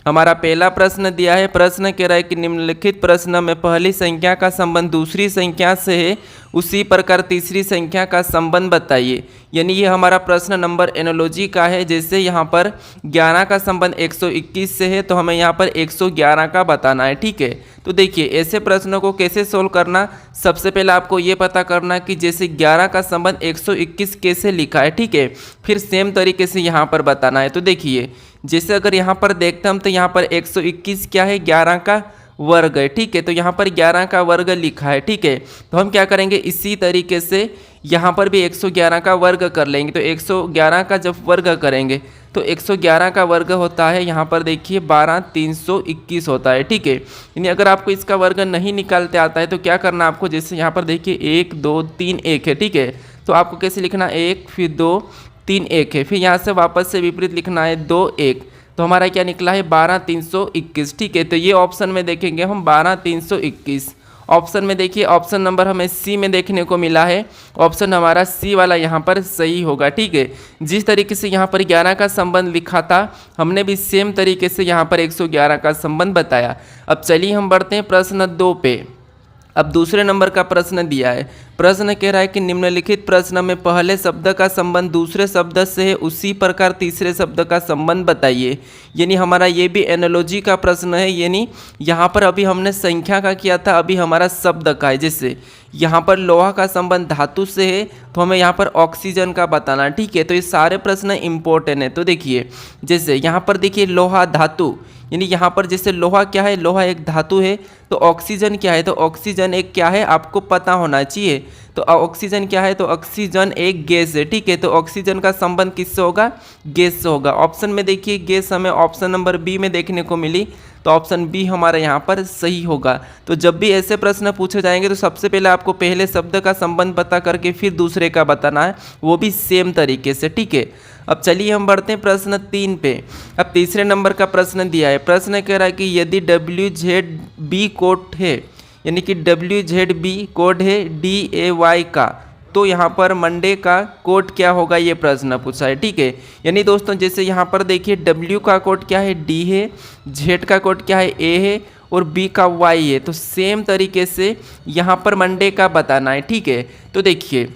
हमारा पहला प्रश्न दिया है, प्रश्न कह रहा है कि निम्नलिखित प्रश्न में पहली संख्या का संबंध दूसरी संख्या से है, उसी प्रकार तीसरी संख्या का संबंध बताइए। यानी ये हमारा प्रश्न नंबर एनालॉजी का है। जैसे यहाँ पर 11 का संबंध 121 से है, तो हमें यहाँ पर 111 का बताना है। ठीक है, तो देखिए ऐसे प्रश्नों को कैसे सोल्व करना, सबसे पहले आपको ये पता करना कि जैसे 11 का संबंध 121 कैसे लिखा है। ठीक है, फिर सेम तरीके से यहाँ पर बताना है। तो देखिए जैसे अगर यहाँ पर देखते हम तो यहाँ पर 121 क्या है, 11 का वर्ग है। ठीक है, तो यहाँ पर 11 का वर्ग लिखा है। ठीक है, तो हम क्या करेंगे, इसी तरीके से यहाँ पर भी 111 का वर्ग कर लेंगे। तो 111 का जब वर्ग करेंगे तो 111 का वर्ग होता है, यहाँ पर देखिए 12321 होता है। ठीक है, यानी अगर आपको इसका वर्ग नहीं निकालते आता है तो क्या करना आपको, जैसे यहाँ पर देखिए 1 2 3 1 है। ठीक है, तो आपको कैसे लिखना, 1 फिर 2 3 1 है, फिर यहाँ से वापस से विपरीत लिखना है 2 1, तो हमारा क्या निकला है 12321। ठीक है, तो ये ऑप्शन में देखेंगे हम 12321। ऑप्शन में देखिए ऑप्शन नंबर हमें सी में देखने को मिला है, ऑप्शन हमारा सी वाला यहाँ पर सही होगा। ठीक है, जिस तरीके से यहाँ पर 11 का संबंध लिखा था हमने भी सेम तरीके से यहाँ पर 111 का संबंध बताया। अब चलिए हम बढ़ते हैं प्रश्न 2 पे। अब दूसरे नंबर का प्रश्न दिया है, प्रश्न कह रहा है कि निम्नलिखित प्रश्न में पहले शब्द का संबंध दूसरे शब्द से है, उसी प्रकार तीसरे शब्द का संबंध बताइए। यानी हमारा ये भी एनालॉजी का प्रश्न है। यानी यहाँ पर अभी हमने संख्या का किया था, अभी हमारा शब्द का है। जैसे यहाँ पर लोहा का संबंध धातु से है तो हमें यहाँ पर ऑक्सीजन का बताना। ठीक है, तो ये सारे प्रश्न इंपॉर्टेंट है। तो देखिए जैसे यहाँ पर देखिए लोहा धातु, यानी यहाँ पर जैसे लोहा क्या है, लोहा एक धातु है, तो ऑक्सीजन क्या है, तो ऑक्सीजन एक क्या है आपको पता होना चाहिए। तो ऑक्सीजन क्या है, तो ऑक्सीजन एक गैस है। ठीक है, तो ऑक्सीजन का संबंध किससे होगा, गैस से होगा। ऑप्शन में देखिए गैस हमें ऑप्शन नंबर बी में देखने को मिली, तो ऑप्शन बी हमारा यहाँ पर सही होगा। तो जब भी ऐसे प्रश्न पूछे जाएंगे तो सबसे पहले आपको पहले शब्द का संबंध पता करके फिर दूसरे का बताना है, वो भी सेम तरीके से। ठीक है, अब चलिए हम बढ़ते हैं प्रश्न 3 पे। अब तीसरे नंबर का प्रश्न दिया है, प्रश्न कह रहा है कि यदि WZB कोड है, यानी कि WZB कोड है DAY का, तो यहाँ पर मंडे का कोड क्या होगा, ये प्रश्न पूछा है। ठीक है, यानी दोस्तों जैसे यहाँ पर देखिए W का कोड क्या है, D है, Z का कोड क्या है, A है, और B का Y है। तो सेम तरीके से यहाँ पर मंडे का बताना है। ठीक है, तो देखिए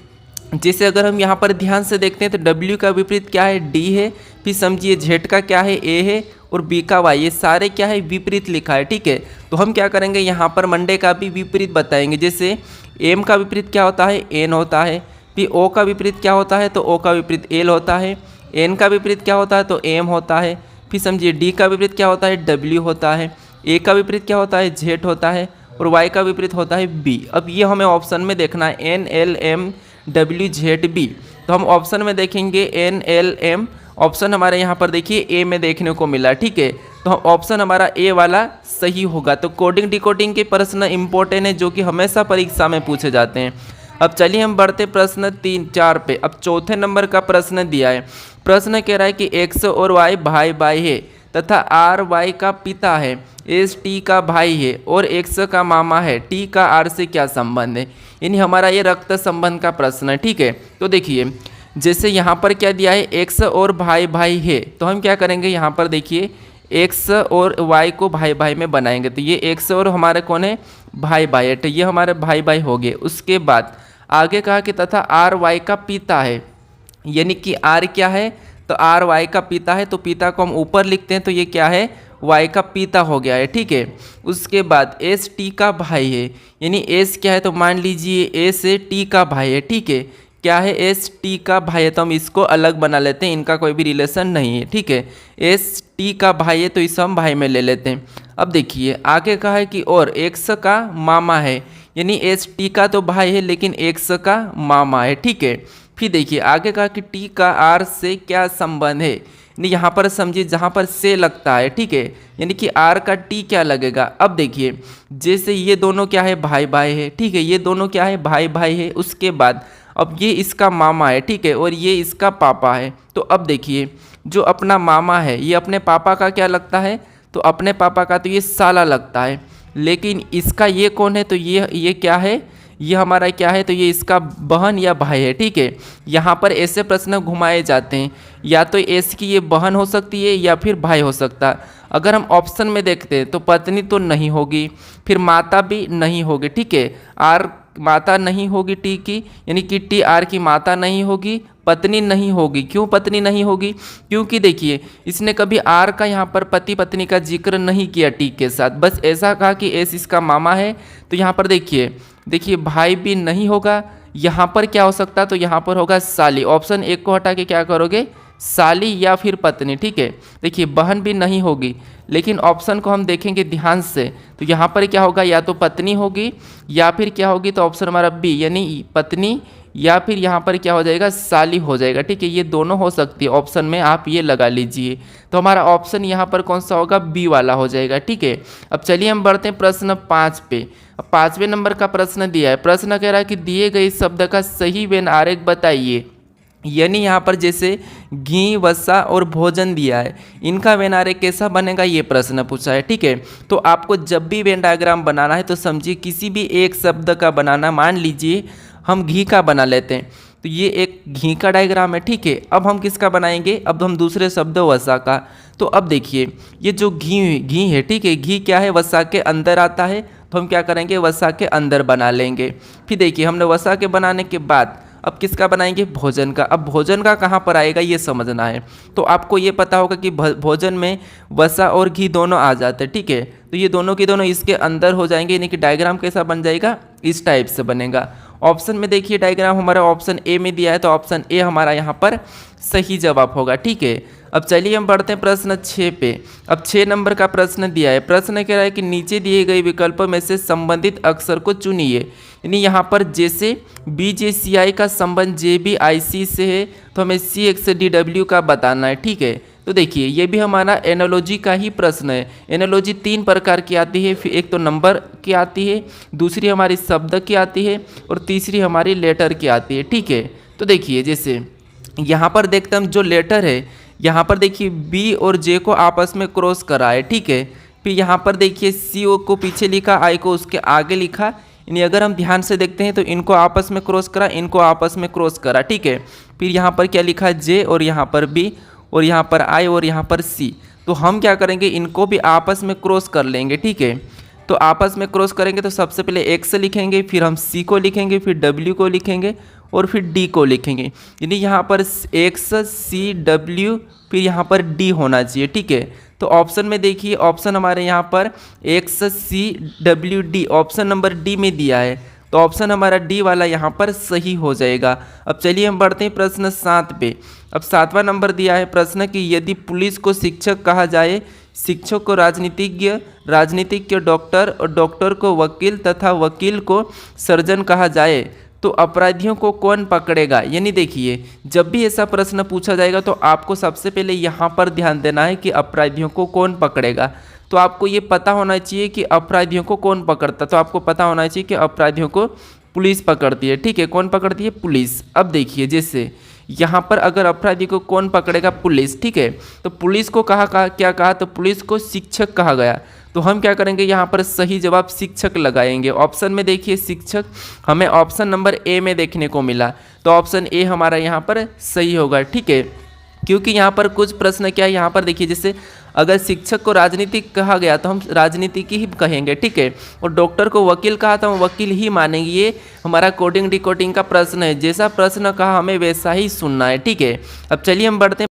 जैसे अगर हम यहाँ पर ध्यान से देखते हैं तो W का विपरीत क्या है, D है, फिर समझिए Z का क्या है, A है, और B का Y, ये सारे क्या है विपरीत लिखा है। ठीक है, तो हम क्या करेंगे यहाँ पर मंडे का भी विपरीत बताएंगे। जैसे M का विपरीत क्या होता है, N होता है, फिर O का विपरीत क्या होता है, तो O का विपरीत L होता है, N का विपरीत क्या होता है, तो M होता है, फिर समझिए D का विपरीत क्या होता है, W होता है, A का विपरीत क्या होता है, Z होता है, और Y का विपरीत होता है B। अब ये हमें ऑप्शन में देखना है NLMWZB, तो हम ऑप्शन में देखेंगे NLM, ऑप्शन हमारे यहाँ पर देखिए ए में देखने को मिला। ठीक है, तो ऑप्शन हमारा ए वाला सही होगा। तो कोडिंग डिकोडिंग के प्रश्न इंपॉर्टेंट है जो कि हमेशा परीक्षा में पूछे जाते हैं। अब चलिए हम बढ़ते प्रश्न 3 4 पे। अब चौथे नंबर का प्रश्न दिया है, प्रश्न कह रहा है कि X और Y भाई भाई है तथा R Y का पिता है, S T का भाई है और X का मामा है, T का R से क्या संबंध है। यानी हमारा ये रक्त संबंध का प्रश्न है। ठीक है, तो देखिए जैसे यहाँ पर क्या दिया है, X और भाई भाई है, तो हम क्या करेंगे यहाँ पर देखिए X और Y को भाई भाई में बनाएंगे। तो ये X और हमारे कौन है, भाई भाई है, तो ये हमारे भाई भाई हो गए। उसके बाद आगे कहा कि तथा R Y का पिता है, यानी कि R क्या है, तो R Y का पिता है, तो पिता को हम ऊपर लिखते हैं, तो ये क्या है, Y का पिता हो गया है। ठीक है, उसके बाद S T का भाई है, यानी S क्या है, तो मान लीजिए S T का भाई है। ठीक है, क्या है, S T का भाई है, तो हम इसको अलग बना लेते हैं, इनका कोई भी रिलेशन नहीं है। ठीक है, S T का भाई है तो इसे हम भाई में ले लेते हैं। अब देखिए आगे कहा है कि और X का मामा है, यानी S T का तो भाई है लेकिन X का मामा है। ठीक है, फिर देखिए आगे कहा कि T का R से क्या संबंध है, यानी यहाँ पर समझिए जहाँ पर से लगता है। ठीक है, यानी कि R का T क्या लगेगा। अब देखिए जैसे ये दोनों क्या है, भाई भाई है। ठीक है, ये दोनों क्या है, भाई भाई है। उसके बाद अब ये इसका मामा है। ठीक है, और ये इसका पापा है। तो अब देखिए जो अपना मामा है ये अपने पापा का क्या लगता है, तो अपने पापा का तो ये साला लगता है, लेकिन इसका ये कौन है, तो ये क्या है, ये हमारा क्या है, तो ये इसका बहन या भाई है। ठीक है, यहाँ पर ऐसे प्रश्न घुमाए जाते हैं, या तो एस की ये बहन हो सकती है या फिर भाई हो सकता है। अगर हम ऑप्शन में देखते हैं तो पत्नी तो नहीं होगी, फिर माता भी नहीं होगी, ठीक है। आर माता नहीं होगी टी की, यानी कि टी आर की माता नहीं होगी, पत्नी नहीं होगी। क्यों पत्नी नहीं होगी? क्योंकि देखिए इसने कभी आर का यहाँ पर पति पत्नी का जिक्र नहीं किया टी के साथ, बस ऐसा कहा कि एस इसका मामा है। तो यहाँ पर देखिए भाई भी नहीं होगा। यहाँ पर क्या हो सकता है? तो यहाँ पर होगा साली। ऑप्शन एक को हटा के क्या करोगे? साली या फिर पत्नी, ठीक है। देखिए बहन भी नहीं होगी, लेकिन ऑप्शन को हम देखेंगे ध्यान से तो यहाँ पर क्या होगा? या तो पत्नी होगी या फिर क्या होगी? तो ऑप्शन हमारा बी यानी पत्नी, या फिर यहाँ पर क्या हो जाएगा? साली हो जाएगा, ठीक है। ये दोनों हो सकती है, ऑप्शन में आप ये लगा लीजिए। तो हमारा ऑप्शन यहाँ पर कौन सा होगा? बी वाला हो जाएगा, ठीक है। अब चलिए हम बढ़ते हैं प्रश्न 5 पे। अब 5वें नंबर का प्रश्न दिया है। प्रश्न कह रहा है कि दिए गए शब्द का सही व्यंजन आरेख बताइए। यानी यहाँ पर जैसे घी, वसा और भोजन दिया है, इनका वेन आरेख कैसा बनेगा ये प्रश्न पूछा है, ठीक है। तो आपको जब भी वेन डायग्राम बनाना है तो समझिए किसी भी एक शब्द का बनाना, मान लीजिए हम घी का बना लेते हैं, तो ये एक घी का डायग्राम है, ठीक है। अब हम किसका बनाएंगे? अब हम दूसरे शब्द वसा का। तो अब देखिए ये जो घी है, ठीक है, घी क्या है? वसा के अंदर आता है, तो हम क्या करेंगे? वसा के अंदर बना लेंगे। फिर देखिए हमने वसा के बनाने के बाद अब किसका बनाएंगे? भोजन का। अब भोजन का कहाँ पर आएगा ये समझना है। तो आपको ये पता होगा कि भोजन में वसा और घी दोनों आ जाते हैं, ठीक है। तो ये दोनों के दोनों इसके अंदर हो जाएंगे, यानी कि डायग्राम कैसा बन जाएगा? इस टाइप से बनेगा। ऑप्शन में देखिए डायग्राम हमारा ऑप्शन ए में दिया है, तो ऑप्शन ए हमारा यहाँ पर सही जवाब होगा, ठीक है। अब चलिए हम बढ़ते हैं प्रश्न 6 पे। अब 6 नंबर का प्रश्न दिया है। प्रश्न कह रहा है कि नीचे दिए गए विकल्पों में से संबंधित अक्षर को चुनिए। यानी यहाँ पर जैसे BJCI का संबंध JBIC से है, तो हमें CXDW का बताना है, ठीक है। तो देखिए ये भी हमारा एनालॉजी का ही प्रश्न है। एनालॉजी 3 प्रकार की आती है, फिर एक तो नंबर की आती है, दूसरी हमारी शब्द की आती है, और तीसरी हमारी लेटर की आती है, ठीक है। तो देखिए जैसे यहाँ पर देखते हम जो लेटर है, यहाँ पर देखिए B और J को आपस में क्रॉस करा है, ठीक है। फिर यहाँ पर देखिए CO को पीछे लिखा, I को उसके आगे लिखा, यानी अगर हम ध्यान से देखते हैं तो इनको आपस में क्रॉस करा, इनको आपस में क्रॉस करा, ठीक है। फिर यहाँ पर क्या लिखा? J, और यहाँ पर B, और यहाँ पर I, और यहाँ पर C। तो हम क्या करेंगे? इनको भी आपस में क्रॉस कर लेंगे, ठीक है। तो आपस में क्रॉस करेंगे तो सबसे पहले X लिखेंगे, फिर हम C को लिखेंगे, फिर W को लिखेंगे, और फिर D को लिखेंगे। यानी यहाँ पर X, C, W, फिर यहाँ पर D होना चाहिए, ठीक है। तो ऑप्शन में देखिए ऑप्शन हमारे यहाँ पर X, C, W, D, option number D में दिया है, तो ऑप्शन हमारा D वाला यहाँ पर सही हो जाएगा। अब चलिए हम बढ़ते हैं प्रश्न 7 पे। अब 7वां नंबर दिया है प्रश्न कि यदि पुलिस को शिक्षक कहा जाए, शिक्षक को राजनीतिज्ञ, राजनीतिज्ञ को डॉक्टर, और डॉक्टर को वकील तथा वकील को सर्जन कहा जाए, तो अपराधियों को कौन पकड़ेगा? यानी देखिए जब भी ऐसा प्रश्न पूछा जाएगा तो आपको सबसे पहले यहाँ पर ध्यान देना है कि अपराधियों को कौन पकड़ेगा। तो आपको ये पता होना चाहिए कि अपराधियों को कौन पकड़ता, तो आपको पता होना चाहिए कि अपराधियों को पुलिस पकड़ती है, ठीक है। कौन पकड़ती है? पुलिस। अब देखिए जैसे यहाँ पर अगर अपराधी को कौन पकड़ेगा? पुलिस, ठीक है। तो पुलिस को क्या कहा? तो पुलिस को शिक्षक कहा गया। तो हम क्या करेंगे? यहाँ पर सही जवाब शिक्षक लगाएंगे। ऑप्शन में देखिए शिक्षक हमें ऑप्शन नंबर ए में देखने को मिला, तो ऑप्शन ए हमारा यहाँ पर सही होगा, ठीक है। क्योंकि यहाँ पर कुछ प्रश्न क्या है, यहाँ पर देखिए जैसे अगर शिक्षक को राजनीतिक कहा गया तो हम राजनीतिक ही कहेंगे, ठीक है। और डॉक्टर को वकील कहा तो हम वकील ही मानेंगे। ये हमारा कोडिंग डिकोडिंग का प्रश्न है, जैसा प्रश्न कहा हमें वैसा ही सुनना है, ठीक है। अब चलिए हम बढ़ते हैं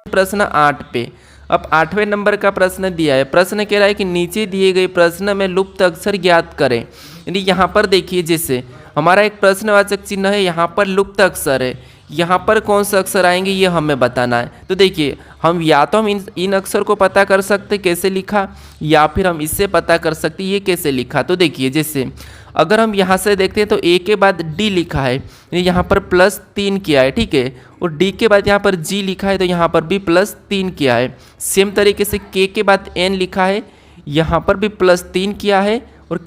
प्रश्न 8 पे। अब 8वें नंबर का प्रश्न दिया है। प्रश्न कह रहा है कि नीचे दिए गए प्रश्न में लुप्त अक्षर ज्ञात करें। यानी यहाँ पर देखिए जैसे हमारा एक प्रश्नवाचक चिन्ह है, यहाँ पर लुप्त अक्षर है, यहाँ पर कौन सा अक्षर आएंगे ये हमें बताना है। तो देखिए हम या तो हम इन अक्षर को पता कर सकते कैसे लिखा, या फिर हम इससे पता कर सकते ये कैसे लिखा। तो देखिए जैसे अगर हम यहाँ से देखते हैं तो ए के बाद डी लिखा है, यहाँ पर +3 किया है, ठीक है। और डी के बाद यहाँ पर जी लिखा है, तो यहाँ पर भी +3 किया है। सेम तरीके से के के बाद एन लिखा है, यहाँ पर भी +3 किया है। और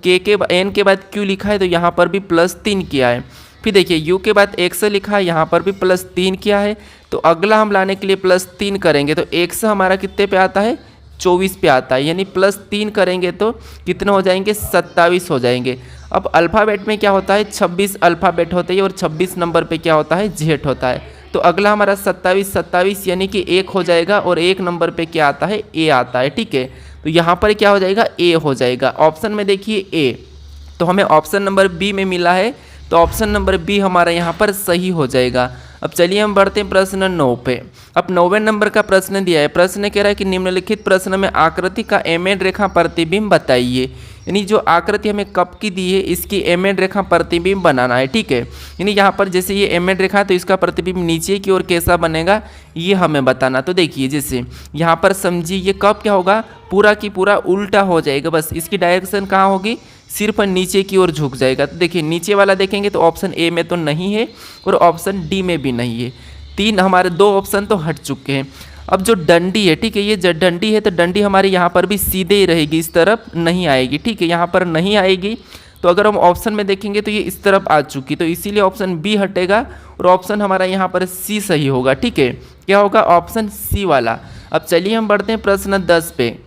एन के बाद क्यू लिखा है, तो यहाँ पर भी +3 किया है। फिर देखिए यू के बाद एक्स लिखा है, यहाँ पर भी +3 किया है। तो अगला हम लाने के लिए +3 करेंगे, तो एक्स हमारा कितने पे आता है? 24 पे आता है। यानी +3 करेंगे तो कितने हो जाएंगे? 27 हो जाएंगे। अब अल्फ़ाबेट में क्या होता है? 26 अल्फ़ाबेट होते हैं, और 26 नंबर पे क्या होता है? जेड होता है। तो अगला हमारा 27 यानी कि 1 हो जाएगा और 1 नंबर पे क्या आता है, ए आता है। ठीक है, तो यहाँ पर क्या हो जाएगा, ए हो जाएगा। ऑप्शन में देखिए ए, तो हमें ऑप्शन नंबर बी में मिला है, तो ऑप्शन नंबर बी हमारा यहाँ पर सही हो जाएगा। अब चलिए हम बढ़ते हैं प्रश्न 9 पे। अब 9वें नंबर का प्रश्न दिया है। प्रश्न कह रहा है कि निम्नलिखित प्रश्न में आकृति का एमेड रेखा प्रतिबिंब बताइए। यानी जो आकृति हमें कप की दी है इसकी एमेड रेखा प्रतिबिंब बनाना है। ठीक है, यानी यहाँ पर जैसे ये एमेड रेखा तो इसका प्रतिबिंब नीचे की ओर कैसा बनेगा ये हमें बताना। तो देखिए जैसे यहाँ पर समझिए ये कप क्या होगा, पूरा की पूरा उल्टा हो जाएगा, बस इसकी डायरेक्शन कहाँ होगी, सिर्फ नीचे की ओर झुक जाएगा। तो देखिए नीचे वाला देखेंगे तो ऑप्शन ए में तो नहीं है और ऑप्शन डी में भी नहीं है, 3 हमारे 2 ऑप्शन तो हट चुके हैं। अब जो डंडी है, ठीक है, ये जो डंडी है तो डंडी हमारी यहाँ पर भी सीधे ही रहेगी, इस तरफ नहीं आएगी। ठीक है, यहाँ पर नहीं आएगी, तो अगर हम ऑप्शन में देखेंगे तो ये इस तरफ आ चुकी, तो इसीलिए ऑप्शन बी हटेगा और ऑप्शन हमारा यहाँ पर सी सही होगा। ठीक है, क्या होगा, ऑप्शन सी वाला। अब चलिए हम बढ़ते हैं प्रश्न 10 पे।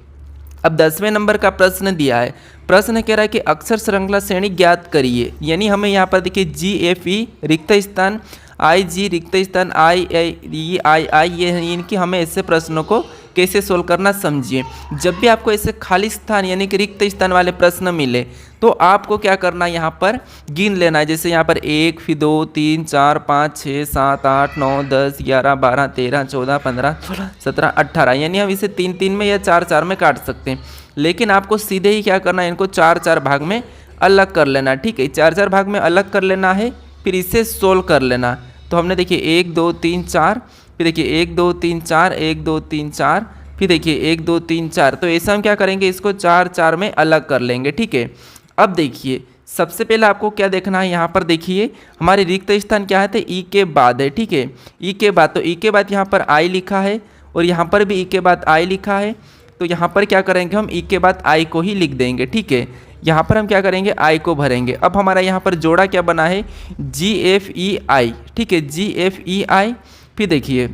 अब 10वें नंबर का प्रश्न दिया है। प्रश्न कह रहा है कि अक्षर श्रृंखला श्रेणी ज्ञात करिए। यानी हमें यहाँ पर देखिए GFE रिक्त स्थान, IG रिक्त स्थान, II ये इनकी हमें ऐसे प्रश्नों को कैसे सोल्व करना समझिए। जब भी आपको ऐसे खाली स्थान यानी कि रिक्त स्थान वाले प्रश्न मिले तो आपको क्या करना है, यहाँ पर गिन लेना है। जैसे यहाँ पर 1, फिर 2, 3, 4, 5, 6, 7, 8, 9, 10, 11, 12, 13, 14, 15, 16, 17, 18, यानी हम इसे 3-3 में या 4-4 में काट सकते हैं। लेकिन आपको सीधे ही क्या करना है, इनको 4-4 भाग में अलग कर लेना। ठीक है, 4-4 भाग में अलग कर लेना है, फिर इसे सोल्व कर लेना। तो हमने देखिए 1, 2, 3, 4, फिर देखिए 1, 2, 3, 4, 1, 2, 3, 4, फिर देखिए 1, 2, 3, 4। तो ऐसा हम क्या करेंगे, इसको 4-4 में अलग कर लेंगे। ठीक है, अब देखिए सबसे पहले आपको क्या देखना है, यहाँ पर देखिए हमारे रिक्त स्थान क्या है, तो ई के बाद है। ठीक है, ई के बाद, तो ई के बाद यहाँ पर आई लिखा है और यहाँ पर भी ई के बाद आई लिखा है। तो यहाँ पर क्या करेंगे, हम ई के बाद आई को ही लिख देंगे। ठीक है, यहाँ पर हम क्या करेंगे, आई को भरेंगे। अब हमारा यहाँ पर जोड़ा क्या बना है, GFEI। ठीक है, GFEI। फिर देखिए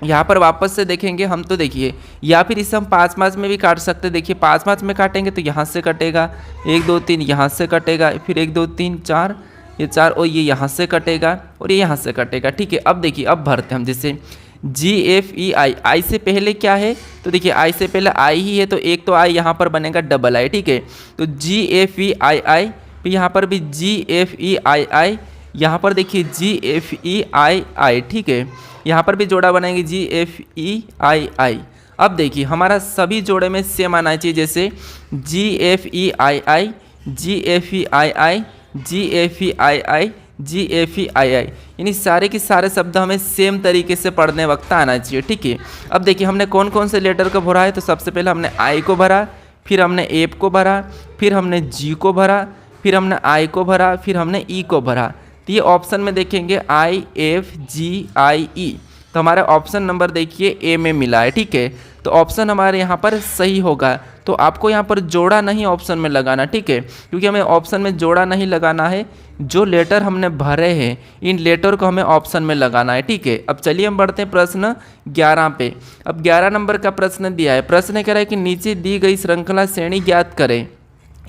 यहाँ पर वापस से देखेंगे हम, तो देखिए या फिर इसे हम 5-5 में भी काट सकते हैं। देखिए 5-5 में काटेंगे तो यहाँ से कटेगा, 1, 2, 3 यहाँ से कटेगा, फिर 1, 2, 3, 4, ये 4 और ये यहाँ से कटेगा और ये यहाँ से कटेगा। ठीक है, अब देखिए अब भरते हम। जैसे GFEI, आई से पहले क्या है, तो देखिए आई से पहले आई ही है, तो एक तो आई यहाँ पर बनेगा डबल आई। ठीक है, तो GFEII, फिर यहाँ पर भी GFEII, यहाँ पर देखिए GFEII। ठीक है, यहाँ पर भी जोड़ा बनाएंगे GFEII। अब देखिए हमारा सभी जोड़े में सेम आना चाहिए, जैसे GFEII, GFEII, GFEII, GFEII, यानी सारे के सारे शब्द हमें सेम तरीके से पढ़ने वक्त आना चाहिए। ठीक है, अब देखिए हमने कौन कौन से लेटर को भरा है, तो सबसे पहले हमने आई को भरा, फिर हमने एफ को भरा, फिर हमने जी को भरा, फिर हमने आई को भरा, फिर हमने ई को भरा। तो ये ऑप्शन में देखेंगे IFGIE, तो हमारा ऑप्शन नंबर देखिए ए में मिला है। ठीक है, तो ऑप्शन हमारे यहाँ पर सही होगा। तो आपको यहाँ पर जोड़ा नहीं ऑप्शन में लगाना। ठीक है, क्योंकि हमें ऑप्शन में जोड़ा नहीं लगाना है, जो लेटर हमने भरे हैं इन लेटर को हमें ऑप्शन में लगाना है। ठीक है, अब चलिए हम बढ़ते हैं प्रश्न 11 पे। अब 11 नंबर का प्रश्न दिया है। प्रश्न कह रहा है कि नीचे दी गई श्रृंखला श्रेणी ज्ञात करें।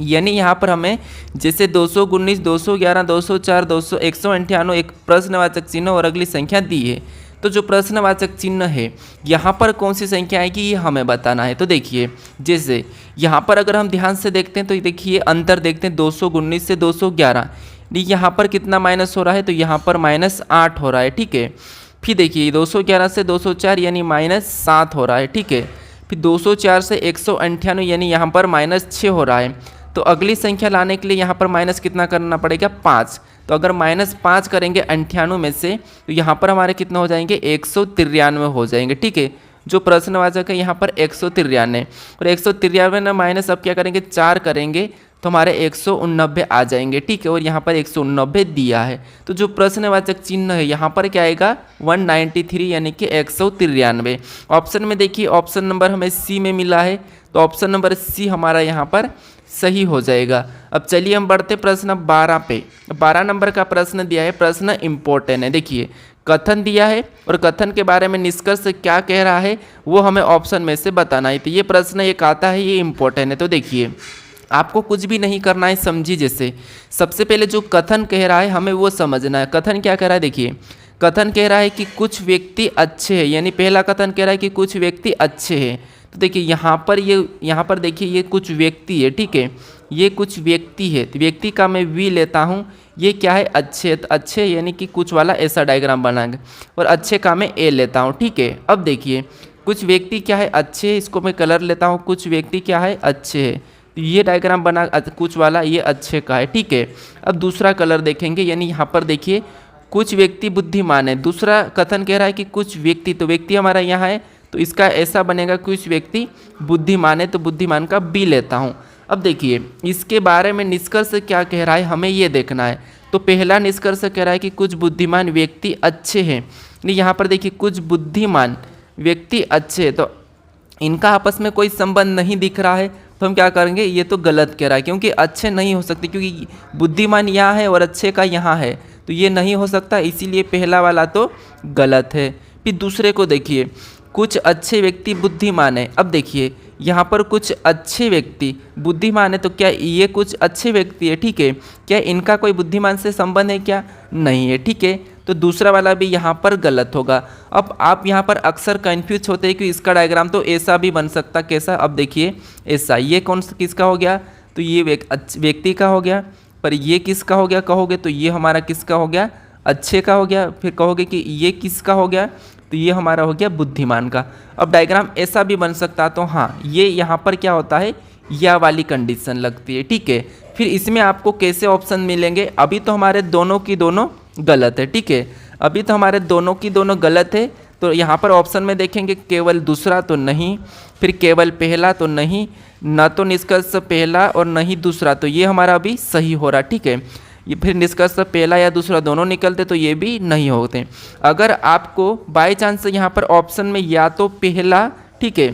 यानी यहाँ पर हमें जैसे 219, 211, 204, 200, 198 एक प्रश्नवाचक चिन्ह और अगली संख्या दी है। तो जो प्रश्नवाचक चिन्ह है यहाँ पर कौन सी संख्या आएगी ये हमें बताना है। तो देखिए जैसे यहाँ पर अगर हम ध्यान से देखते हैं तो देखिए अंतर देखते हैं 219 से 211, यहाँ पर कितना माइनस हो रहा है, तो यहाँ पर -8 हो रहा है। ठीक है, फिर देखिए 211 से 204 यानी -7 हो रहा है। ठीक है, फिर 204 से 198 यानी यहाँ पर -6 हो रहा है। तो अगली संख्या लाने के लिए यहाँ पर माइनस कितना करना पड़ेगा, 5। तो अगर -5 करेंगे 98 में से तो यहाँ पर हमारे कितना हो जाएंगे, 193 हो जाएंगे। ठीक है, जो प्रश्नवाचक है यहाँ पर 193 और 193 में माइनस अब क्या करेंगे 4 करेंगे तो हमारे 189 आ जाएंगे। ठीक है, और यहाँ पर 189 दिया है। तो जो प्रश्नवाचक चिन्ह है यहाँ पर क्या आएगा 193 यानी कि 193। ऑप्शन में देखिए ऑप्शन नंबर हमें सी में मिला है, तो ऑप्शन नंबर सी हमारा यहाँ पर सही हो जाएगा। अब चलिए हम बढ़ते प्रश्न 12 पे। 12 नंबर का प्रश्न दिया है, प्रश्न इम्पोर्टेंट है। देखिए कथन दिया है और कथन के बारे में निष्कर्ष क्या कह रहा है वो हमें ऑप्शन में से बताना है। तो ये प्रश्न एक आता है, ये इम्पोर्टेंट है। तो देखिए आपको कुछ भी नहीं करना है, समझिए। जैसे सबसे पहले जो कथन कह रहा है हमें वो समझना है। कथन क्या कह रहा है, देखिए कथन कह रहा है कि कुछ व्यक्ति अच्छे हैं, यानी पहला कथन कह रहा है कि कुछ व्यक्ति अच्छे हैं। तो देखिए यहाँ पर देखिए ये कुछ व्यक्ति है, ठीक है, ये कुछ व्यक्ति है, तो व्यक्ति का मैं वी लेता हूँ, ये क्या है अच्छे, तो अच्छे यानी कि कुछ वाला ऐसा डायग्राम बनाएंगे, और अच्छे का मैं ए लेता हूँ, ठीक है। अब देखिए कुछ व्यक्ति क्या है अच्छे, इसको मैं कलर लेता हूँ, कुछ व्यक्ति क्या है अच्छे है, तो ये डायग्राम बना कुछ वाला ये अच्छे का है, ठीक है। अब दूसरा कलर देखेंगे, यानी यहाँ पर देखिए कुछ व्यक्ति बुद्धिमान है, दूसरा कथन कह रहा है कि कुछ व्यक्ति, तो व्यक्ति हमारा यहाँ है, तो इसका ऐसा बनेगा कुछ व्यक्ति बुद्धिमान है, तो बुद्धिमान का बी लेता हूँ। अब देखिए इसके बारे में निष्कर्ष क्या कह रहा है हमें ये देखना है। तो पहला निष्कर्ष कह रहा है कि कुछ बुद्धिमान व्यक्ति अच्छे हैं, यहाँ पर देखिए कुछ बुद्धिमान व्यक्ति अच्छे, तो इनका आपस में कोई संबंध नहीं दिख रहा है, तो हम क्या करेंगे, ये तो गलत कह रहा है, क्योंकि अच्छे नहीं हो सकते, क्योंकि बुद्धिमान यहाँ है और अच्छे का यहाँ है, तो ये नहीं हो सकता, इसीलिए पहला वाला तो गलत है। फिर दूसरे को देखिए, कुछ अच्छे व्यक्ति बुद्धिमान है। अब देखिए यहाँ पर कुछ अच्छे व्यक्ति बुद्धिमान है, तो क्या ये कुछ अच्छे व्यक्ति है, ठीक है, क्या इनका कोई बुद्धिमान से संबंध है, क्या नहीं है, ठीक है, तो दूसरा वाला भी यहाँ पर गलत होगा। अब आप यहाँ पर अक्सर कंफ्यूज होते हैं कि इसका डायग्राम तो ऐसा भी बन सकता, कैसा, अब देखिए ऐसा, ये कौन सा किसका हो गया, तो ये व्यक्ति का हो गया, पर ये किसका हो गया कहोगे, तो ये हमारा किसका हो गया, अच्छे का हो गया, फिर कहोगे कि ये किसका हो गया, तो ये हमारा हो गया बुद्धिमान का। अब डायग्राम ऐसा भी बन सकता, तो हाँ ये यहाँ पर क्या होता है, या वाली कंडीशन लगती है, ठीक है। फिर इसमें आपको कैसे ऑप्शन मिलेंगे, अभी तो हमारे दोनों की दोनों गलत है, ठीक है, अभी तो हमारे दोनों की दोनों गलत है, तो यहाँ पर ऑप्शन में देखेंगे केवल दूसरा तो नहीं, फिर केवल पहला तो नहीं, न तो निष्कर्ष पहला और न ही दूसरा, तो ये हमारा अभी सही हो रहा, ठीक है। ये फिर निष्कर्ष पहला या दूसरा दोनों निकलते तो ये भी नहीं होते। अगर आपको बाय चांस यहाँ पर ऑप्शन में या तो पहला, ठीक है,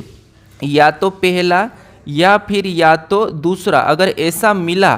या तो पहला या फिर या तो दूसरा अगर ऐसा मिला,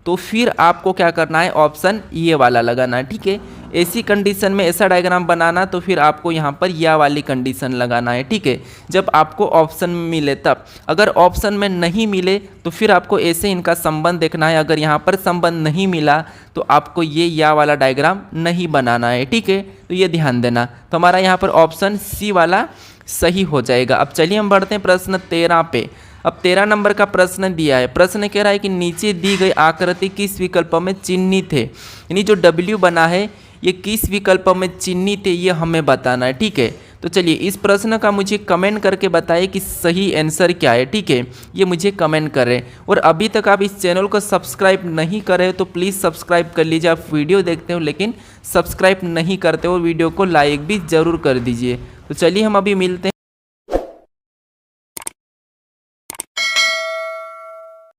तो फिर आपको क्या करना है, ऑप्शन ये वाला लगाना है, ठीक है। ऐसी कंडीशन में ऐसा डायग्राम बनाना, तो फिर आपको यहाँ पर या वाली कंडीशन लगाना है, ठीक है, जब आपको ऑप्शन मिले तब। अगर ऑप्शन में नहीं मिले तो फिर आपको ऐसे इनका संबंध देखना है, अगर यहाँ पर संबंध नहीं मिला तो आपको ये या वाला डायग्राम नहीं बनाना है, ठीक है, तो ये ध्यान देना। तो हमारा यहाँ पर ऑप्शन सी वाला सही हो जाएगा। अब चलिए हम बढ़ते हैं प्रश्न 13 पे। अब 13 नंबर का प्रश्न दिया है, प्रश्न कह रहा है कि नीचे दी गई आकृति किस विकल्प में चिन्हित है, यानी जो W बना है ये किस विकल्प में चिन्हित है, ये हमें बताना है, ठीक है। तो चलिए इस प्रश्न का मुझे कमेंट करके बताइए कि सही आंसर क्या है, ठीक है, ये मुझे कमेंट करें। और अभी तक आप इस चैनल को सब्सक्राइब नहीं करे तो प्लीज़ सब्सक्राइब कर लीजिए। आप वीडियो देखते हो लेकिन सब्सक्राइब नहीं करते हो, वीडियो को लाइक भी ज़रूर कर दीजिए। तो चलिए हम अभी मिलते हैं।